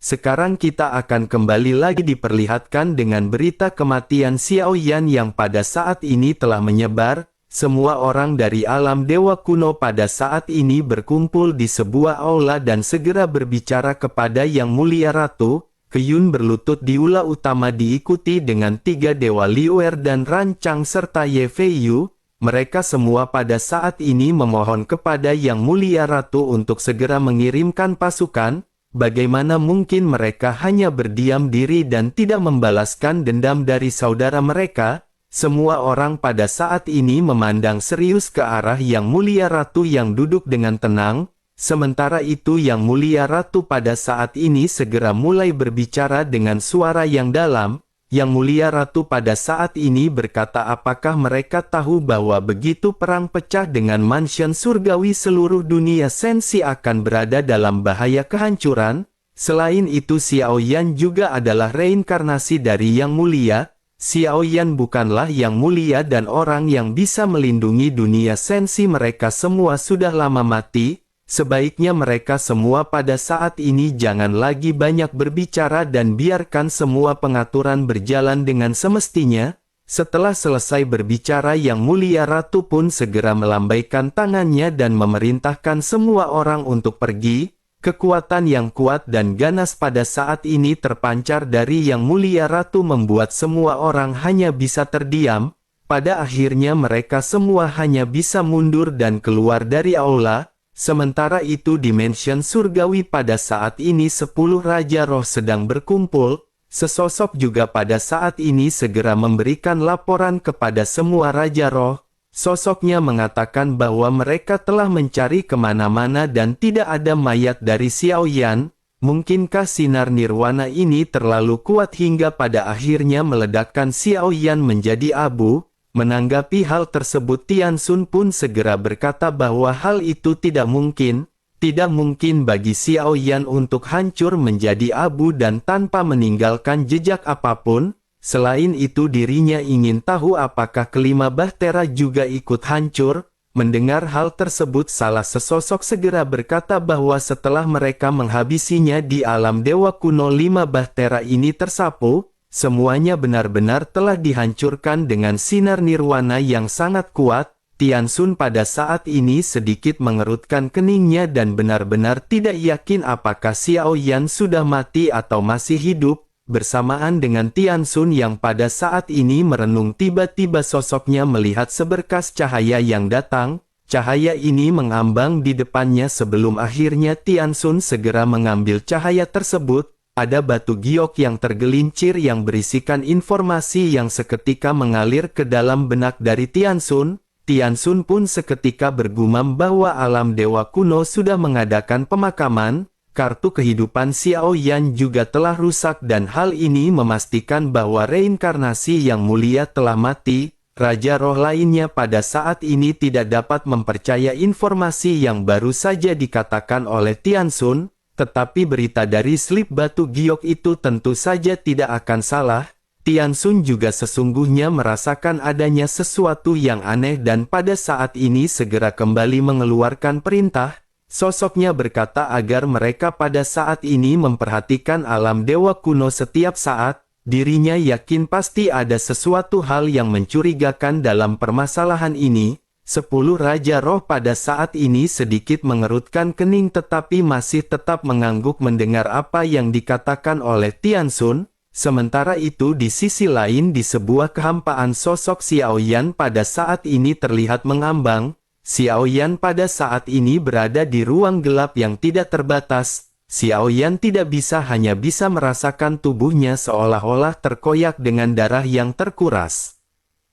Sekarang kita akan kembali lagi diperlihatkan dengan berita kematian Xiao Yan yang pada saat ini telah menyebar. Semua orang dari alam dewa kuno pada saat ini berkumpul di sebuah aula dan segera berbicara kepada Yang Mulia Ratu. Qiyun berlutut di aula utama diikuti dengan 3 dewa Liuer dan Rancang serta Ye Feiyu. Mereka semua pada saat ini memohon kepada Yang Mulia Ratu untuk segera mengirimkan pasukan. Bagaimana mungkin mereka hanya berdiam diri dan tidak membalaskan dendam dari saudara mereka? Semua orang pada saat ini memandang serius ke arah Yang Mulia Ratu yang duduk dengan tenang. Sementara itu Yang Mulia Ratu pada saat ini segera mulai berbicara dengan suara yang dalam. Yang Mulia Ratu pada saat ini berkata, apakah mereka tahu bahwa begitu perang pecah dengan mansion surgawi seluruh dunia Sensi akan berada dalam bahaya kehancuran? Selain itu Xiao Yan juga adalah reinkarnasi dari Yang Mulia. Xiao Yan bukanlah Yang Mulia dan orang yang bisa melindungi dunia Sensi. Mereka semua sudah lama mati. Sebaiknya mereka semua pada saat ini jangan lagi banyak berbicara dan biarkan semua pengaturan berjalan dengan semestinya. Setelah selesai berbicara Yang Mulia Ratu pun segera melambaikan tangannya dan memerintahkan semua orang untuk pergi. Kekuatan yang kuat dan ganas pada saat ini terpancar dari Yang Mulia Ratu membuat semua orang hanya bisa terdiam. Pada akhirnya mereka semua hanya bisa mundur dan keluar dari aula. Sementara itu di mansion surgawi pada saat ini 10 Raja Roh sedang berkumpul. Sesosok juga pada saat ini segera memberikan laporan kepada semua Raja Roh. Sosoknya mengatakan bahwa mereka telah mencari kemana-mana dan tidak ada mayat dari Xiao Yan. Mungkinkah sinar nirwana ini terlalu kuat hingga pada akhirnya meledakkan Xiao Yan menjadi abu? Menanggapi hal tersebut Tian Xun pun segera berkata bahwa hal itu tidak mungkin. Tidak mungkin bagi Xiao Yan untuk hancur menjadi abu dan tanpa meninggalkan jejak apapun. Selain itu dirinya ingin tahu apakah kelima bahtera juga ikut hancur. Mendengar hal tersebut salah sesosok segera berkata bahwa setelah mereka menghabisinya di alam dewa kuno 5 bahtera ini tersapu. Semuanya benar-benar telah dihancurkan dengan sinar nirwana yang sangat kuat. Tian Xun pada saat ini sedikit mengerutkan keningnya dan benar-benar tidak yakin apakah Xiao Yan sudah mati atau masih hidup. Bersamaan dengan Tian Xun yang pada saat ini merenung, tiba-tiba sosoknya melihat seberkas cahaya yang datang. Cahaya ini mengambang di depannya sebelum akhirnya Tian Xun segera mengambil cahaya tersebut. Ada batu giok yang tergelincir yang berisikan informasi yang seketika mengalir ke dalam benak dari Tian Xun. Tian Xun pun seketika bergumam bahwa alam dewa kuno sudah mengadakan pemakaman. Kartu kehidupan Xiao Yan juga telah rusak dan hal ini memastikan bahwa reinkarnasi Yang Mulia telah mati. Raja roh lainnya pada saat ini tidak dapat mempercaya informasi yang baru saja dikatakan oleh Tian Xun. Tetapi berita dari slip batu giok itu tentu saja tidak akan salah. Tian Xun juga sesungguhnya merasakan adanya sesuatu yang aneh dan pada saat ini segera kembali mengeluarkan perintah. Sosoknya berkata agar mereka pada saat ini memperhatikan alam dewa kuno setiap saat. Dirinya yakin pasti ada sesuatu hal yang mencurigakan dalam permasalahan ini. 10 Raja Roh pada saat ini sedikit mengerutkan kening tetapi masih tetap mengangguk mendengar apa yang dikatakan oleh Tian Xun. Sementara itu di sisi lain di sebuah kehampaan sosok Xiao Yan pada saat ini terlihat mengambang. Xiao Yan pada saat ini berada di ruang gelap yang tidak terbatas. Xiao Yan tidak hanya bisa merasakan tubuhnya seolah-olah terkoyak dengan darah yang terkuras.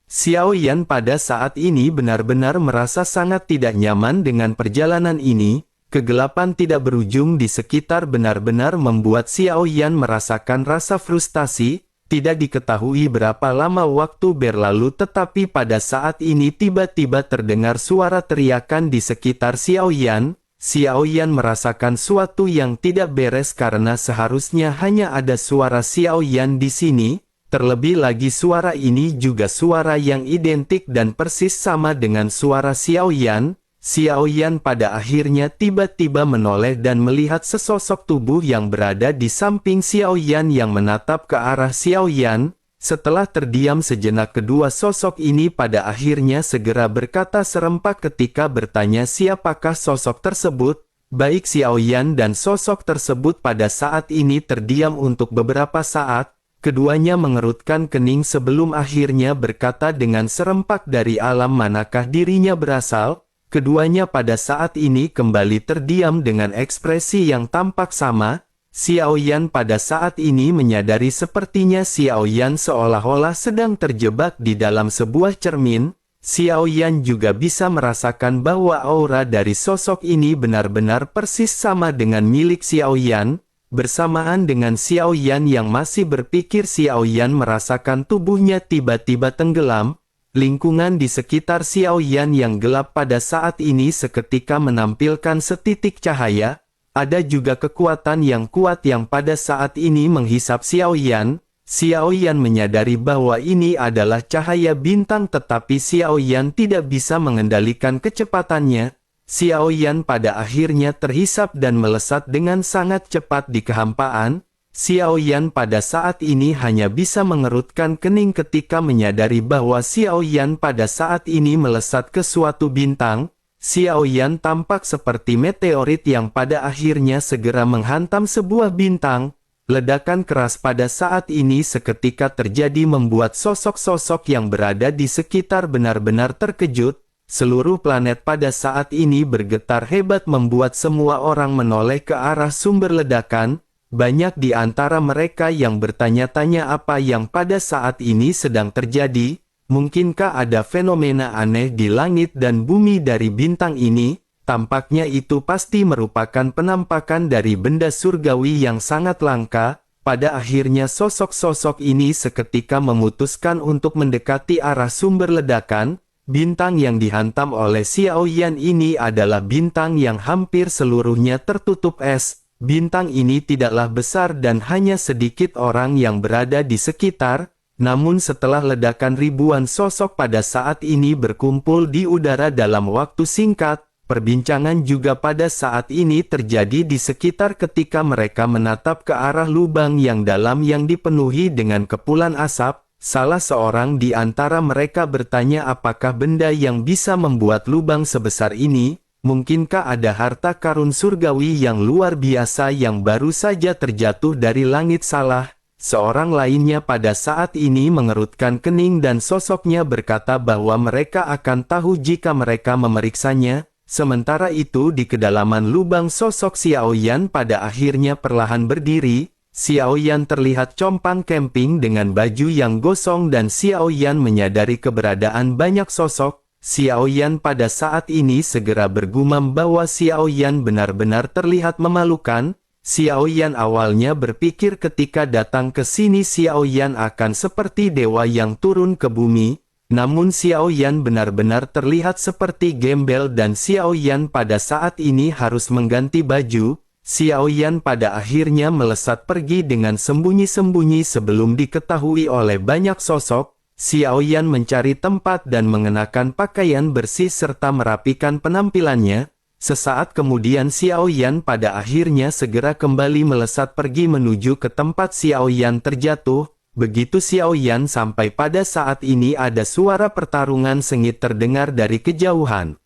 Xiao Yan pada saat ini benar-benar merasa sangat tidak nyaman dengan perjalanan ini. Kegelapan tidak berujung di sekitar benar-benar membuat Xiao Yan merasakan rasa frustasi. Tidak diketahui berapa lama waktu berlalu tetapi pada saat ini tiba-tiba terdengar suara teriakan di sekitar Xiao Yan. Xiao Yan merasakan suatu yang tidak beres karena seharusnya hanya ada suara Xiao Yan di sini. Terlebih lagi suara ini juga suara yang identik dan persis sama dengan suara Xiao Yan. Xiao Yan pada akhirnya tiba-tiba menoleh dan melihat sesosok tubuh yang berada di samping Xiao Yan yang menatap ke arah Xiao Yan. Setelah terdiam sejenak, kedua sosok ini pada akhirnya segera berkata serempak ketika bertanya siapakah sosok tersebut. Baik Xiao Yan dan sosok tersebut pada saat ini terdiam untuk beberapa saat. Keduanya mengerutkan kening sebelum akhirnya berkata dengan serempak, dari alam manakah dirinya berasal? Keduanya pada saat ini kembali terdiam dengan ekspresi yang tampak sama. Xiao Yan pada saat ini menyadari sepertinya Xiao Yan seolah-olah sedang terjebak di dalam sebuah cermin. Xiao Yan juga bisa merasakan bahwa aura dari sosok ini benar-benar persis sama dengan milik Xiao Yan. Bersamaan dengan Xiao Yan yang masih berpikir, Xiao Yan merasakan tubuhnya tiba-tiba tenggelam. Lingkungan di sekitar Xiao Yan yang gelap pada saat ini seketika menampilkan setitik cahaya. Ada juga kekuatan yang kuat yang pada saat ini menghisap Xiao Yan. Xiao Yan menyadari bahwa ini adalah cahaya bintang, tetapi Xiao Yan tidak bisa mengendalikan kecepatannya. Xiao Yan pada akhirnya terhisap dan melesat dengan sangat cepat di kehampaan. Xiao Yan pada saat ini hanya bisa mengerutkan kening ketika menyadari bahwa Xiao Yan pada saat ini melesat ke suatu bintang. Xiao Yan tampak seperti meteorit yang pada akhirnya segera menghantam sebuah bintang. Ledakan keras pada saat ini seketika terjadi membuat sosok-sosok yang berada di sekitar benar-benar terkejut. Seluruh planet pada saat ini bergetar hebat membuat semua orang menoleh ke arah sumber ledakan. Banyak di antara mereka yang bertanya-tanya apa yang pada saat ini sedang terjadi. Mungkinkah ada fenomena aneh di langit dan bumi dari bintang ini? Tampaknya itu pasti merupakan penampakan dari benda surgawi yang sangat langka. Pada akhirnya sosok-sosok ini seketika memutuskan untuk mendekati arah sumber ledakan. Bintang yang dihantam oleh Xiao Yan ini adalah bintang yang hampir seluruhnya tertutup es. Bintang ini tidaklah besar dan hanya sedikit orang yang berada di sekitar. Namun setelah ledakan, ribuan sosok pada saat ini berkumpul di udara dalam waktu singkat. Perbincangan juga pada saat ini terjadi di sekitar ketika mereka menatap ke arah lubang yang dalam yang dipenuhi dengan kepulan asap. Salah seorang di antara mereka bertanya apakah benda yang bisa membuat lubang sebesar ini. Mungkinkah ada harta karun surgawi yang luar biasa yang baru saja terjatuh dari langit? Salah seorang lainnya pada saat ini mengerutkan kening dan sosoknya berkata bahwa mereka akan tahu jika mereka memeriksanya. Sementara itu di kedalaman lubang, sosok Xiao Yan pada akhirnya perlahan berdiri. Xiao Yan terlihat compang camping dengan baju yang gosong dan Xiao Yan menyadari keberadaan banyak sosok. Xiao Yan pada saat ini segera bergumam bahwa Xiao Yan benar-benar terlihat memalukan. Xiao Yan awalnya berpikir ketika datang ke sini Xiao Yan akan seperti dewa yang turun ke bumi. Namun Xiao Yan benar-benar terlihat seperti gembel dan Xiao Yan pada saat ini harus mengganti baju. Xiao Yan pada akhirnya melesat pergi dengan sembunyi-sembunyi sebelum diketahui oleh banyak sosok. Xiao Yan mencari tempat dan mengenakan pakaian bersih serta merapikan penampilannya. Sesaat kemudian Xiao Yan pada akhirnya segera kembali melesat pergi menuju ke tempat Xiao Yan terjatuh. Begitu Xiao Yan sampai, pada saat ini ada suara pertarungan sengit terdengar dari kejauhan.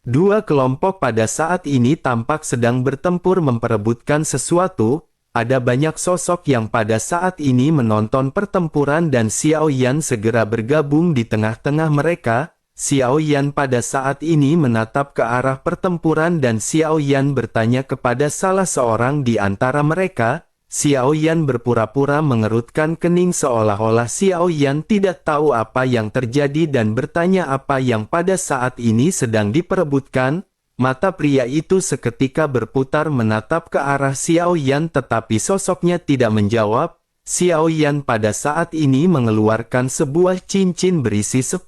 Dua kelompok pada saat ini tampak sedang bertempur memperebutkan sesuatu. Ada banyak sosok yang pada saat ini menonton pertempuran dan Xiao Yan segera bergabung di tengah-tengah mereka. Xiao Yan pada saat ini menatap ke arah pertempuran dan Xiao Yan bertanya kepada salah seorang di antara mereka. Xiao Yan berpura-pura mengerutkan kening seolah-olah Xiao Yan tidak tahu apa yang terjadi dan bertanya apa yang pada saat ini sedang diperebutkan. Mata pria itu seketika berputar menatap ke arah Xiao Yan tetapi sosoknya tidak menjawab. Xiao Yan pada saat ini mengeluarkan sebuah cincin berisi 10.000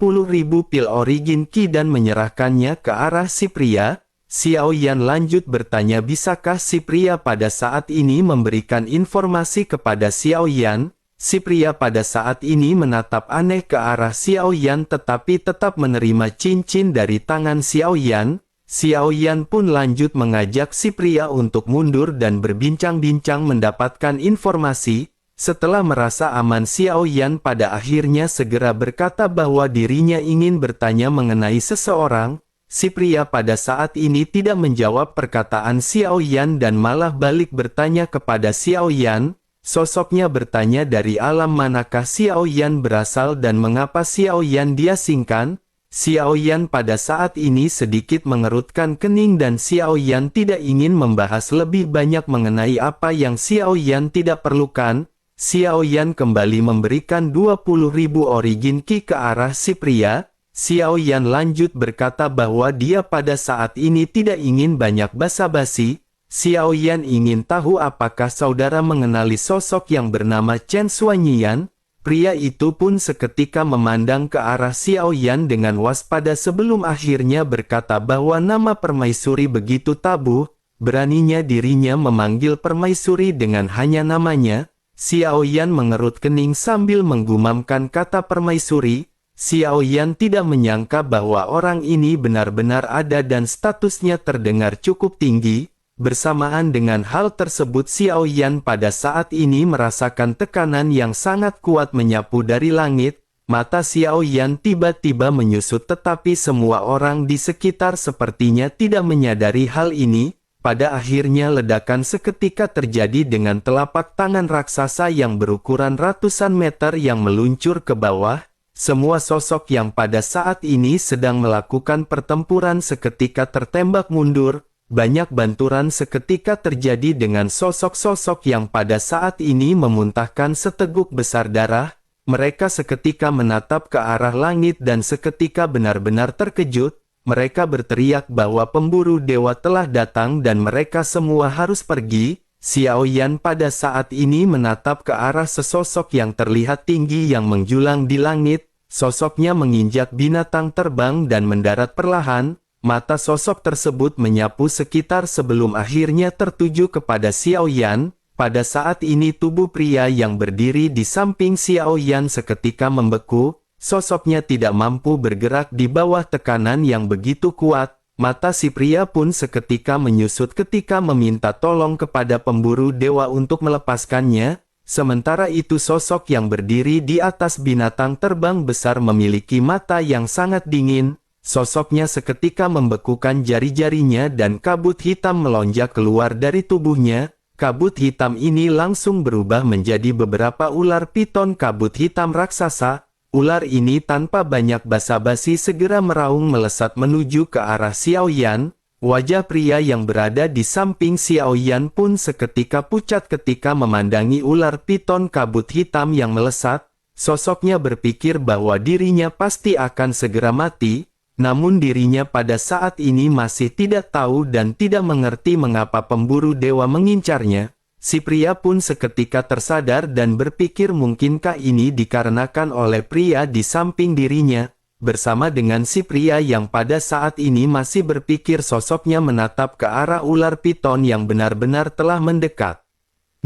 pil origin Qi dan menyerahkannya ke arah si pria. Xiao Yan lanjut bertanya bisakah si pria pada saat ini memberikan informasi kepada Xiao Yan. Si pria pada saat ini menatap aneh ke arah Xiao Yan tetapi tetap menerima cincin dari tangan Xiao Yan. Xiao Yan pun lanjut mengajak si pria untuk mundur dan berbincang-bincang mendapatkan informasi. Setelah merasa aman, Xiao Yan pada akhirnya segera berkata bahwa dirinya ingin bertanya mengenai seseorang. Si pria pada saat ini tidak menjawab perkataan Xiao Yan dan malah balik bertanya kepada Xiao Yan. Sosoknya bertanya dari alam manakah Xiao Yan berasal dan mengapa Xiao Yan diasingkan. Xiao Yan pada saat ini sedikit mengerutkan kening dan Xiao Yan tidak ingin membahas lebih banyak mengenai apa yang Xiao Yan tidak perlukan. Xiao Yan kembali memberikan 20.000 origin ki ke arah si pria. Xiao Yan lanjut berkata bahwa dia pada saat ini tidak ingin banyak basa-basi. Xiao Yan ingin tahu apakah saudara mengenali sosok yang bernama Chen Xuanyian. Pria itu pun seketika memandang ke arah Xiao Yan dengan waspada sebelum akhirnya berkata bahwa nama permaisuri begitu tabu. Beraninya dirinya memanggil permaisuri dengan hanya namanya. Xiao Yan mengerut kening sambil menggumamkan kata permaisuri. Xiao Yan tidak menyangka bahwa orang ini benar-benar ada dan statusnya terdengar cukup tinggi. Bersamaan dengan hal tersebut, Xiao Yan pada saat ini merasakan tekanan yang sangat kuat menyapu dari langit. Mata Xiao Yan tiba-tiba menyusut, tetapi semua orang di sekitar sepertinya tidak menyadari hal ini. Pada akhirnya ledakan seketika terjadi dengan telapak tangan raksasa yang berukuran ratusan meter yang meluncur ke bawah. Semua sosok yang pada saat ini sedang melakukan pertempuran seketika tertembak mundur. Banyak benturan seketika terjadi dengan sosok-sosok yang pada saat ini memuntahkan seteguk besar darah. Mereka seketika menatap ke arah langit dan seketika benar-benar terkejut. Mereka berteriak bahwa pemburu dewa telah datang dan mereka semua harus pergi. Xiao Yan pada saat ini menatap ke arah sesosok yang terlihat tinggi yang menjulang di langit. Sosoknya menginjak binatang terbang dan mendarat perlahan. Mata sosok tersebut menyapu sekitar sebelum akhirnya tertuju kepada Xiao Yan. Pada saat ini tubuh pria yang berdiri di samping Xiao Yan seketika membeku. Sosoknya tidak mampu bergerak di bawah tekanan yang begitu kuat. Mata si pria pun seketika menyusut ketika meminta tolong kepada pemburu dewa untuk melepaskannya. Sementara itu sosok yang berdiri di atas binatang terbang besar memiliki mata yang sangat dingin. Sosoknya seketika membekukan jari-jarinya dan kabut hitam melonjak keluar dari tubuhnya. Kabut hitam ini langsung berubah menjadi beberapa ular piton kabut hitam raksasa. Ular ini tanpa banyak basa-basi segera meraung melesat menuju ke arah Xiao Yan. Wajah pria yang berada di samping Xiao Yan pun seketika pucat ketika memandangi ular piton kabut hitam yang melesat. Sosoknya berpikir bahwa dirinya pasti akan segera mati, namun dirinya pada saat ini masih tidak tahu dan tidak mengerti mengapa pemburu dewa mengincarnya. Si pria pun seketika tersadar dan berpikir mungkinkah ini dikarenakan oleh pria di samping dirinya. Bersama dengan si pria yang pada saat ini masih berpikir, sosoknya menatap ke arah ular piton yang benar-benar telah mendekat.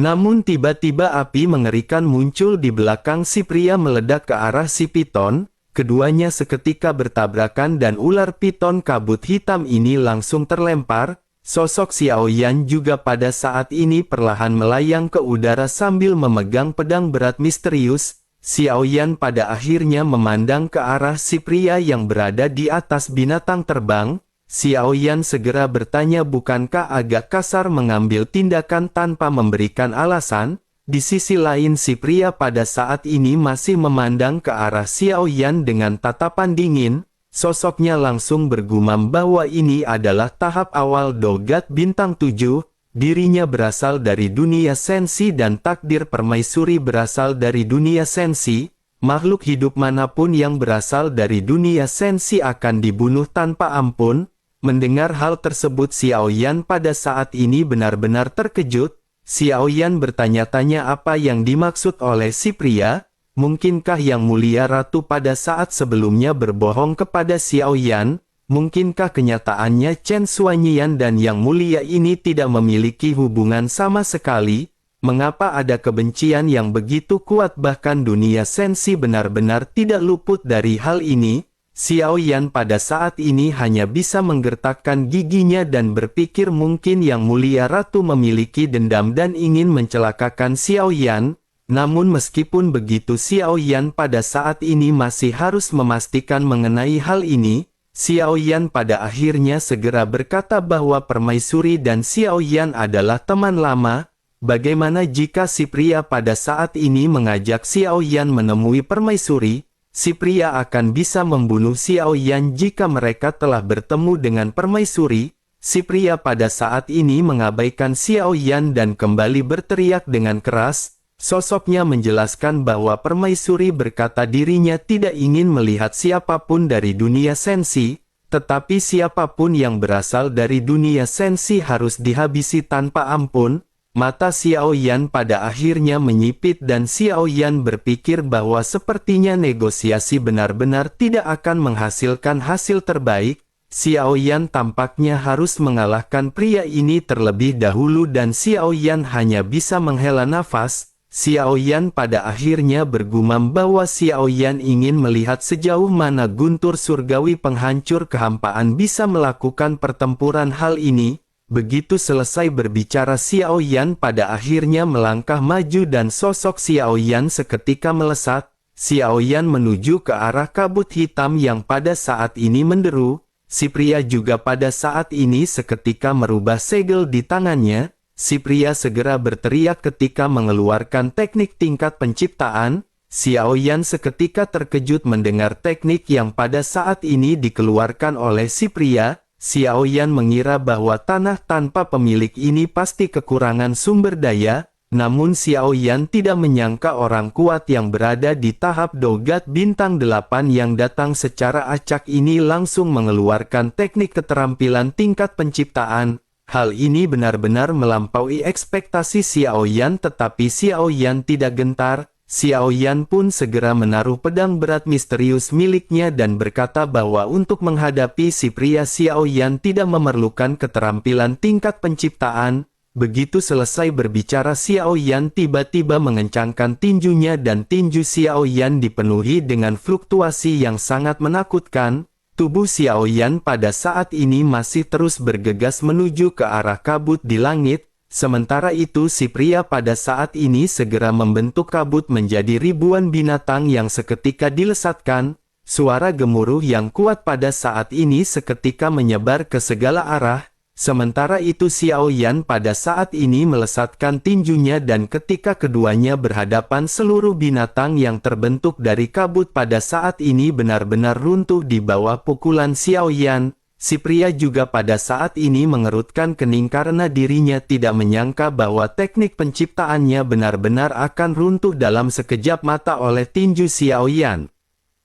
Namun tiba-tiba api mengerikan muncul di belakang si pria meledak ke arah si piton. Keduanya seketika bertabrakan dan ular piton kabut hitam ini langsung terlempar. Sosok Xiao Yan juga pada saat ini perlahan melayang ke udara sambil memegang pedang berat misterius. Xiao Yan pada akhirnya memandang ke arah si pria yang berada di atas binatang terbang. Xiao Yan segera bertanya, bukankah agak kasar mengambil tindakan tanpa memberikan alasan? Di sisi lain si pria pada saat ini masih memandang ke arah Xiao Yan dengan tatapan dingin. Sosoknya langsung bergumam bahwa ini adalah tahap awal Dogat Bintang 7. Dirinya berasal dari dunia sensi dan takdir permaisuri berasal dari dunia sensi. Makhluk hidup manapun yang berasal dari dunia sensi akan dibunuh tanpa ampun. Mendengar hal tersebut Xiao Yan pada saat ini benar-benar terkejut. Xiao Yan bertanya-tanya apa yang dimaksud oleh si pria. Mungkinkah Yang Mulia Ratu pada saat sebelumnya berbohong kepada Xiao Yan? Mungkinkah kenyataannya Chen Xuanyian dan Yang Mulia ini tidak memiliki hubungan sama sekali? Mengapa ada kebencian yang begitu kuat bahkan dunia sensi benar-benar tidak luput dari hal ini? Xiao Yan pada saat ini hanya bisa menggertakkan giginya dan berpikir mungkin Yang Mulia Ratu memiliki dendam dan ingin mencelakakan Xiao Yan. Namun meskipun begitu Xiao Yan pada saat ini masih harus memastikan mengenai hal ini. Xiao Yan pada akhirnya segera berkata bahwa Permaisuri dan Xiao Yan adalah teman lama. Bagaimana jika si pria pada saat ini mengajak Xiao Yan menemui Permaisuri? Si pria akan bisa membunuh Xiao Yan jika mereka telah bertemu dengan Permaisuri. Si pria pada saat ini mengabaikan Xiao Yan dan kembali berteriak dengan keras. Sosoknya menjelaskan bahwa Permaisuri berkata dirinya tidak ingin melihat siapapun dari dunia sensi, tetapi siapapun yang berasal dari dunia sensi harus dihabisi tanpa ampun. Mata Xiao Yan pada akhirnya menyipit dan Xiao Yan berpikir bahwa sepertinya negosiasi benar-benar tidak akan menghasilkan hasil terbaik. Xiao Yan tampaknya harus mengalahkan pria ini terlebih dahulu dan Xiao Yan hanya bisa menghela nafas. Xiao Yan pada akhirnya bergumam bahwa Xiao Yan ingin melihat sejauh mana guntur surgawi penghancur kehampaan bisa melakukan pertempuran hal ini. Begitu selesai berbicara Xiao Yan pada akhirnya melangkah maju dan sosok Xiao Yan seketika melesat. Xiao Yan menuju ke arah kabut hitam yang pada saat ini menderu. Si pria juga pada saat ini seketika merubah segel di tangannya. Si pria segera berteriak ketika mengeluarkan teknik tingkat penciptaan. Xiao Yan seketika terkejut mendengar teknik yang pada saat ini dikeluarkan oleh si pria. Xiao Yan mengira bahwa tanah tanpa pemilik ini pasti kekurangan sumber daya, namun Xiao Yan tidak menyangka orang kuat yang berada di tahap dogat bintang 8 yang datang secara acak ini langsung mengeluarkan teknik keterampilan tingkat penciptaan. Hal ini benar-benar melampaui ekspektasi Xiao Yan, tetapi Xiao Yan tidak gentar. Xiao Yan pun segera menaruh pedang berat misterius miliknya dan berkata bahwa untuk menghadapi si pria Xiao Yan tidak memerlukan keterampilan tingkat penciptaan. Begitu selesai berbicara Xiao Yan tiba-tiba mengencangkan tinjunya dan tinju Xiao Yan dipenuhi dengan fluktuasi yang sangat menakutkan. Tubuh Xiao Yan pada saat ini masih terus bergegas menuju ke arah kabut di langit. Sementara itu si pria pada saat ini segera membentuk kabut menjadi ribuan binatang yang seketika dilesatkan. Suara gemuruh yang kuat pada saat ini seketika menyebar ke segala arah. Sementara itu Xiao Yan pada saat ini melesatkan tinjunya dan ketika keduanya berhadapan seluruh binatang yang terbentuk dari kabut pada saat ini benar-benar runtuh di bawah pukulan Xiao Yan. Si pria juga pada saat ini mengerutkan kening karena dirinya tidak menyangka bahwa teknik penciptaannya benar-benar akan runtuh dalam sekejap mata oleh tinju Xiao Yan.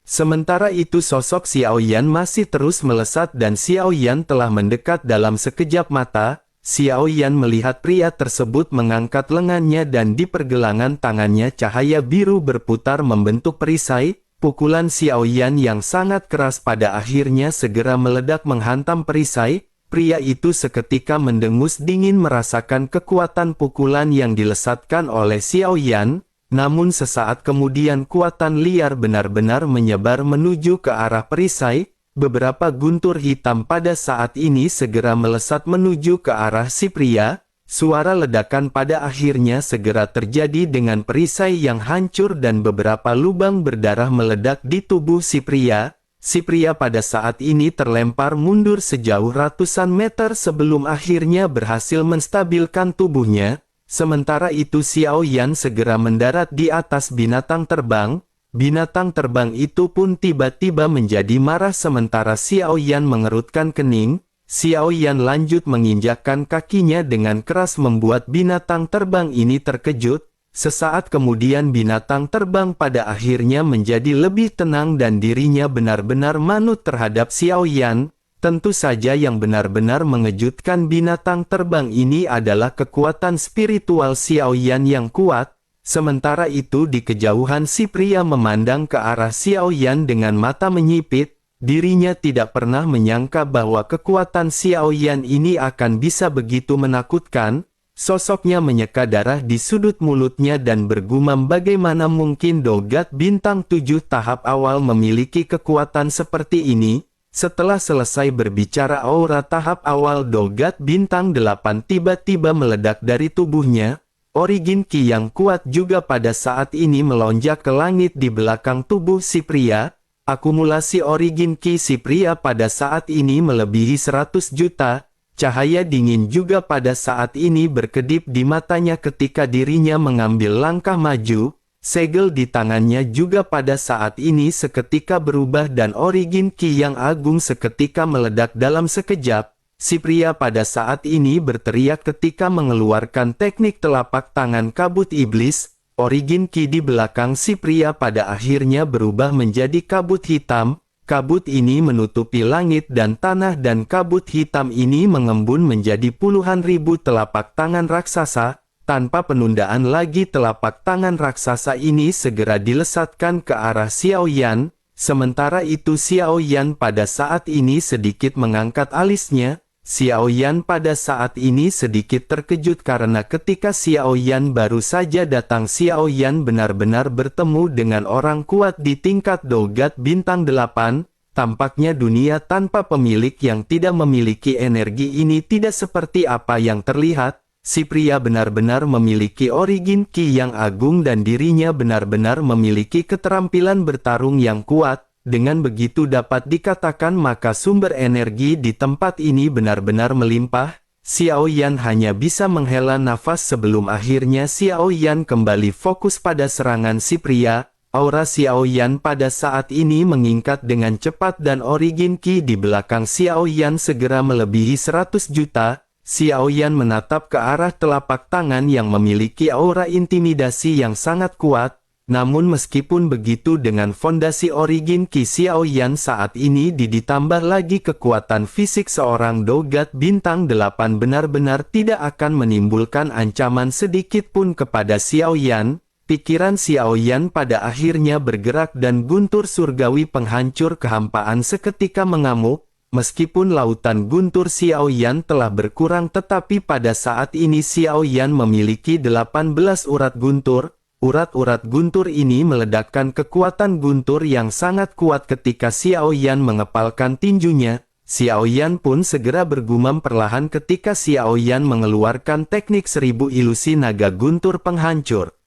Sementara itu sosok Xiao Yan masih terus melesat dan Xiao Yan telah mendekat dalam sekejap mata. Xiao Yan melihat pria tersebut mengangkat lengannya dan di pergelangan tangannya cahaya biru berputar membentuk perisai. Pukulan Xiao Yan yang sangat keras pada akhirnya segera meledak menghantam perisai. Pria itu seketika mendengus dingin merasakan kekuatan pukulan yang dilesatkan oleh Xiao Yan. Namun sesaat kemudian kekuatan liar benar-benar menyebar menuju ke arah perisai. Beberapa guntur hitam pada saat ini segera melesat menuju ke arah si pria. Suara ledakan pada akhirnya segera terjadi dengan perisai yang hancur dan beberapa lubang berdarah meledak di tubuh si pria. Si pria pada saat ini terlempar mundur sejauh ratusan meter sebelum akhirnya berhasil menstabilkan tubuhnya. Sementara itu Xiao Yan segera mendarat di atas binatang terbang. Binatang terbang itu pun tiba-tiba menjadi marah sementara Xiao Yan mengerutkan kening. Xiao Yan lanjut menginjakkan kakinya dengan keras membuat binatang terbang ini terkejut. Sesaat kemudian binatang terbang pada akhirnya menjadi lebih tenang dan dirinya benar-benar manut terhadap Xiao Yan. Tentu saja yang benar-benar mengejutkan binatang terbang ini adalah kekuatan spiritual Xiao Yan yang kuat. Sementara itu di kejauhan si pria memandang ke arah Xiao Yan dengan mata menyipit. Dirinya tidak pernah menyangka bahwa kekuatan Xiao Yan ini akan bisa begitu menakutkan. Sosoknya menyeka darah di sudut mulutnya dan bergumam, bagaimana mungkin Dogat bintang 7 tahap awal memiliki kekuatan seperti ini. Setelah selesai berbicara, aura tahap awal Dogat bintang 8 tiba-tiba meledak dari tubuhnya. Origin Ki yang kuat juga pada saat ini melonjak ke langit di belakang tubuh si pria. Akumulasi Origin Ki si pria pada saat ini melebihi 100 juta. Cahaya dingin juga pada saat ini berkedip di matanya ketika dirinya mengambil langkah maju. Segel di tangannya juga pada saat ini seketika berubah dan Origin Ki yang agung seketika meledak dalam sekejap. Si pria pada saat ini berteriak ketika mengeluarkan teknik telapak tangan kabut iblis. Origin Ki di belakang si pria pada akhirnya berubah menjadi kabut hitam. Kabut ini menutupi langit dan tanah dan kabut hitam ini mengembun menjadi puluhan ribu telapak tangan raksasa. Tanpa penundaan lagi, telapak tangan raksasa ini segera dilesatkan ke arah Xiao Yan. Sementara itu Xiao Yan pada saat ini sedikit mengangkat alisnya. Xiao Yan pada saat ini sedikit terkejut karena ketika Xiao Yan baru saja datang, Xiao Yan benar-benar bertemu dengan orang kuat di tingkat Dogat bintang 8. Tampaknya dunia tanpa pemilik yang tidak memiliki energi ini tidak seperti apa yang terlihat. Si pria benar-benar memiliki Origin Ki yang agung dan dirinya benar-benar memiliki keterampilan bertarung yang kuat. Dengan begitu dapat dikatakan maka sumber energi di tempat ini benar-benar melimpah. Xiao Yan hanya bisa menghela nafas sebelum akhirnya Xiao Yan kembali fokus pada serangan si pria. Aura Xiao Yan pada saat ini meningkat dengan cepat dan Origin Ki di belakang Xiao Yan segera melebihi 100 juta. Xiao Yan menatap ke arah telapak tangan yang memiliki aura intimidasi yang sangat kuat. Namun meskipun begitu, dengan fondasi Origin Ki Xiao Yan saat ini ditambah lagi kekuatan fisik seorang Dogat bintang 8 benar-benar tidak akan menimbulkan ancaman sedikit pun kepada Xiao Yan. Pikiran Xiao Yan pada akhirnya bergerak dan guntur surgawi penghancur kehampaan seketika mengamuk. Meskipun lautan guntur Xiao Yan telah berkurang, tetapi pada saat ini Xiao Yan memiliki 18 urat guntur. Urat-urat guntur ini meledakkan kekuatan guntur yang sangat kuat ketika Xiao Yan mengepalkan tinjunya. Xiao Yan pun segera bergumam perlahan ketika Xiao Yan mengeluarkan teknik 1000 ilusi naga guntur penghancur.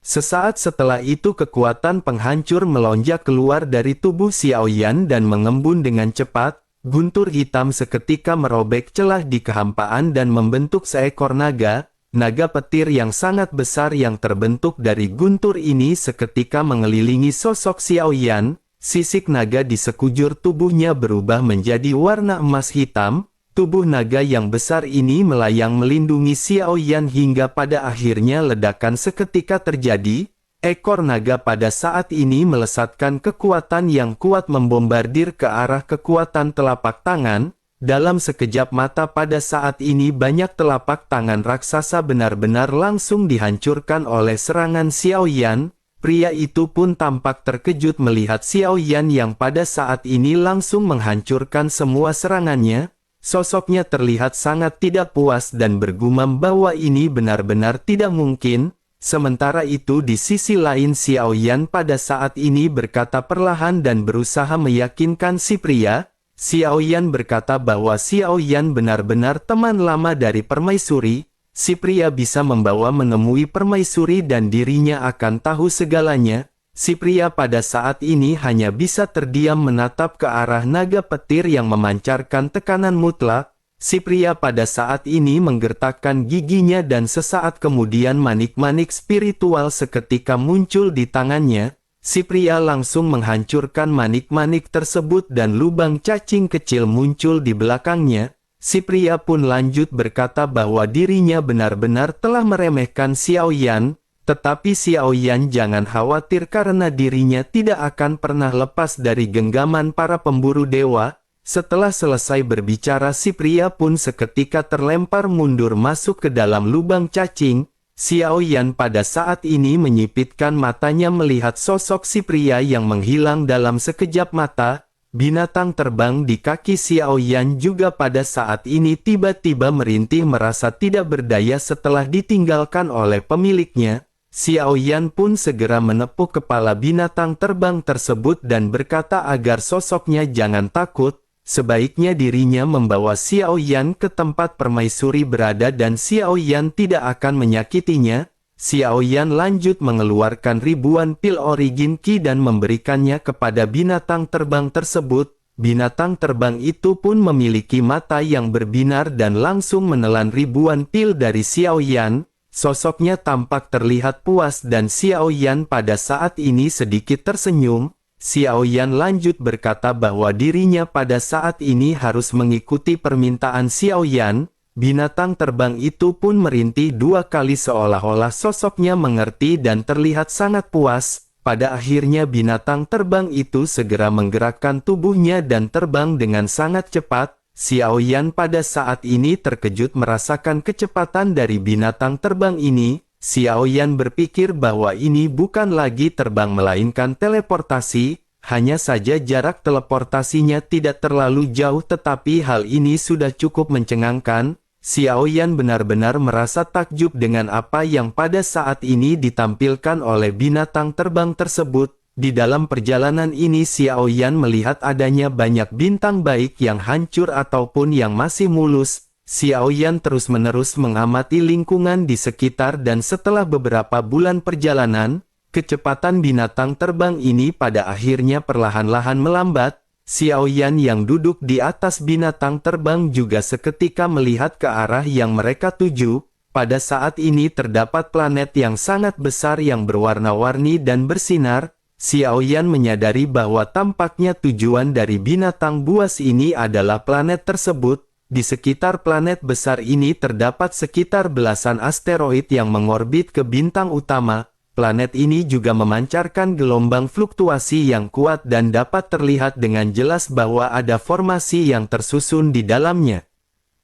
Sesaat setelah itu kekuatan penghancur melonjak keluar dari tubuh Xiao Yan dan mengembun dengan cepat. Guntur hitam seketika merobek celah di kehampaan dan membentuk seekor naga. Naga petir yang sangat besar yang terbentuk dari guntur ini seketika mengelilingi sosok Xiao Yan. Sisik naga di sekujur tubuhnya berubah menjadi warna emas hitam. Tubuh naga yang besar ini melayang melindungi Xiao Yan hingga pada akhirnya ledakan seketika terjadi. Ekor naga pada saat ini melesatkan kekuatan yang kuat membombardir ke arah kekuatan telapak tangan. Dalam sekejap mata pada saat ini banyak telapak tangan raksasa benar-benar langsung dihancurkan oleh serangan Xiao Yan. Pria itu pun tampak terkejut melihat Xiao Yan yang pada saat ini langsung menghancurkan semua serangannya. Sosoknya terlihat sangat tidak puas dan bergumam bahwa ini benar-benar tidak mungkin. Sementara itu di sisi lain Xiao Yan pada saat ini berkata perlahan dan berusaha meyakinkan si pria. Xiao Yan berkata bahwa Xiao Yan benar-benar teman lama dari permaisuri. Si pria bisa membawa menemui permaisuri dan dirinya akan tahu segalanya. Si pria pada saat ini hanya bisa terdiam menatap ke arah naga petir yang memancarkan tekanan mutlak. Si pria pada saat ini menggertakkan giginya dan sesaat kemudian manik-manik spiritual seketika muncul di tangannya. Si pria langsung menghancurkan manik-manik tersebut dan lubang cacing kecil muncul di belakangnya. Si pria pun lanjut berkata bahwa dirinya benar-benar telah meremehkan Xiao Yan. Tetapi Xiao Yan jangan khawatir karena dirinya tidak akan pernah lepas dari genggaman para pemburu dewa. Setelah selesai berbicara si pria pun seketika terlempar mundur masuk ke dalam lubang cacing. Xiao Yan pada saat ini menyipitkan matanya melihat sosok si pria yang menghilang dalam sekejap mata. Binatang terbang di kaki Xiao Yan juga pada saat ini tiba-tiba merintih merasa tidak berdaya setelah ditinggalkan oleh pemiliknya. Xiao Yan pun segera menepuk kepala binatang terbang tersebut dan berkata agar sosoknya jangan takut. Sebaiknya dirinya membawa Xiao Yan ke tempat permaisuri berada dan Xiao Yan tidak akan menyakitinya. Xiao Yan lanjut mengeluarkan ribuan pil origin Qi dan memberikannya kepada binatang terbang tersebut. Binatang terbang itu pun memiliki mata yang berbinar dan langsung menelan ribuan pil dari Xiao Yan. Sosoknya tampak terlihat puas dan Xiao Yan pada saat ini sedikit tersenyum. Xiao Yan lanjut berkata bahwa dirinya pada saat ini harus mengikuti permintaan Xiao Yan. Binatang terbang itu pun merintih 2 kali seolah-olah sosoknya mengerti dan terlihat sangat puas. Pada akhirnya binatang terbang itu segera menggerakkan tubuhnya dan terbang dengan sangat cepat. Xiao Yan pada saat ini terkejut merasakan kecepatan dari binatang terbang ini. Xiao Yan berpikir bahwa ini bukan lagi terbang melainkan teleportasi. Hanya saja jarak teleportasinya tidak terlalu jauh tetapi hal ini sudah cukup mencengangkan. Xiao Yan benar-benar merasa takjub dengan apa yang pada saat ini ditampilkan oleh binatang terbang tersebut. Di dalam perjalanan ini Xiao Yan melihat adanya banyak bintang baik yang hancur ataupun yang masih mulus. Xiao Yan terus-menerus mengamati lingkungan di sekitar dan setelah beberapa bulan perjalanan, kecepatan binatang terbang ini pada akhirnya perlahan-lahan melambat. Xiao Yan yang duduk di atas binatang terbang juga seketika melihat ke arah yang mereka tuju. Pada saat ini terdapat planet yang sangat besar yang berwarna-warni dan bersinar. Xiao Yan menyadari bahwa tampaknya tujuan dari binatang buas ini adalah planet tersebut. Di sekitar planet besar ini terdapat sekitar belasan asteroid yang mengorbit ke bintang utama. Planet ini juga memancarkan gelombang fluktuasi yang kuat dan dapat terlihat dengan jelas bahwa ada formasi yang tersusun di dalamnya.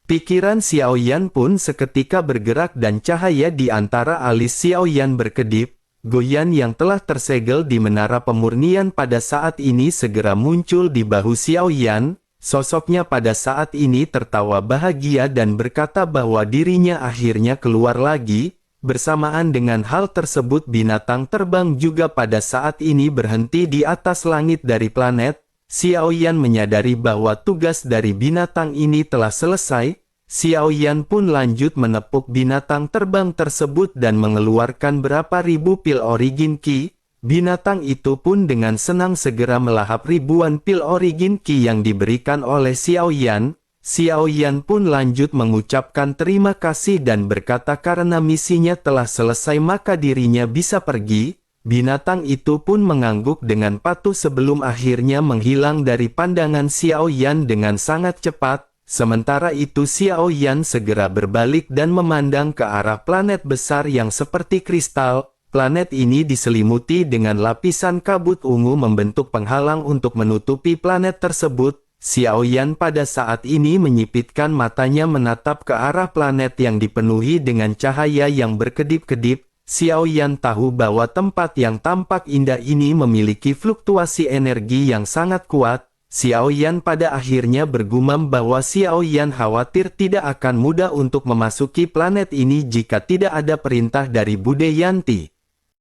Pikiran Xiao Yan pun seketika bergerak dan cahaya di antara alis Xiao Yan berkedip. Goyan yang telah tersegel di menara pemurnian pada saat ini segera muncul di bahu Xiao Yan. Sosoknya pada saat ini tertawa bahagia dan berkata bahwa dirinya akhirnya keluar lagi. Bersamaan dengan hal tersebut binatang terbang juga pada saat ini berhenti di atas langit dari planet. Xiao Yan menyadari bahwa tugas dari binatang ini telah selesai. Xiao Yan pun lanjut menepuk binatang terbang tersebut dan mengeluarkan berapa ribu pil origin Qi. Binatang itu pun dengan senang segera melahap ribuan pil origin Qi yang diberikan oleh Xiao Yan. Xiao Yan pun lanjut mengucapkan terima kasih dan berkata karena misinya telah selesai maka dirinya bisa pergi. Binatang itu pun mengangguk dengan patuh sebelum akhirnya menghilang dari pandangan Xiao Yan dengan sangat cepat. Sementara itu Xiao Yan segera berbalik dan memandang ke arah planet besar yang seperti kristal. Planet ini diselimuti dengan lapisan kabut ungu membentuk penghalang untuk menutupi planet tersebut. Xiao Yan pada saat ini menyipitkan matanya menatap ke arah planet yang dipenuhi dengan cahaya yang berkedip-kedip. Xiao Yan tahu bahwa tempat yang tampak indah ini memiliki fluktuasi energi yang sangat kuat. Xiao Yan pada akhirnya bergumam bahwa Xiao Yan khawatir tidak akan mudah untuk memasuki planet ini jika tidak ada perintah dari Bude Yanti.